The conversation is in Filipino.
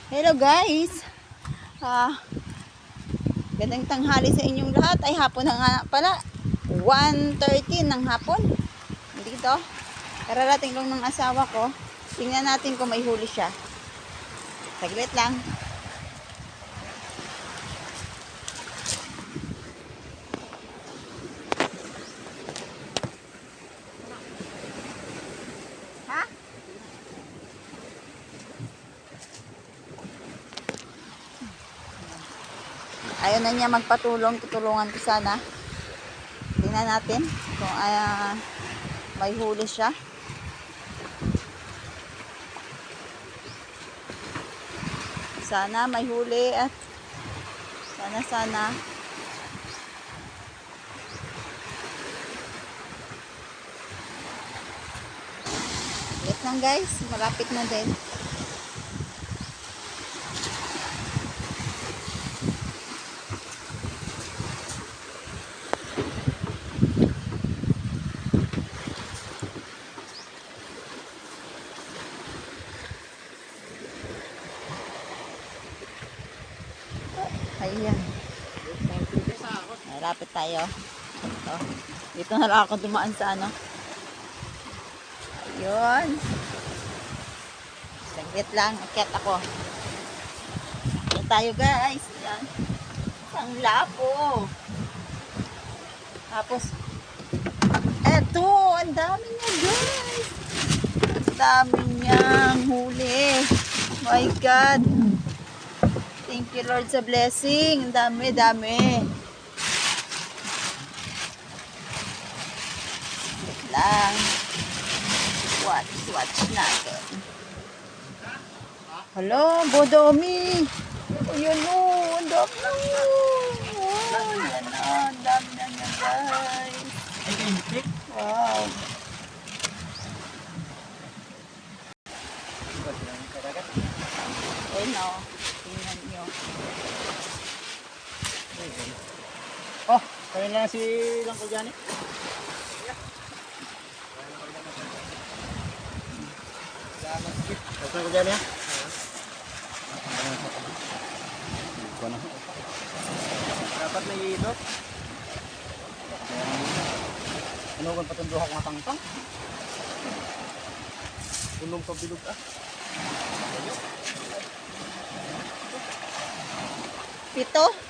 Hello guys. Ah, Gandang tanghali sa inyong lahat. Ay hapon na nga pala. 1:30 ng hapon. Dito. Kararating lang ng asawa ko. Tingnan natin kung may huli siya. Saglit lang. Ha? Ayaw na niya magpatulong. Tutulungan ko sana. Tingnan natin kung may huli siya. Sana may huli at sana. Wait lang guys. Malapit na din. Ayan. Malapit tayo. Ito. Dito na lang ako dumaan sa ano. Ayun. Saglit lang. Akyat ako. Ayan tayo guys. Ayan. Ang lapo. Tapos, eto. Ang dami niya guys. Ang dami niyang huli. My God. Thank you Lord sa blessing. Ang dami. Lang. Watch natin. Hello, Bodomi. Ayun o, ang dami. Yan na, ang dami na niya guys. Wow. Ayun o. Tingnan nyo. Oh, kaya lang si Langko Johnny. Langko Johnny ha? Dapat may idot. Ano kung patunduha ko nga tangtang? Tulong pabilog ah. Pito.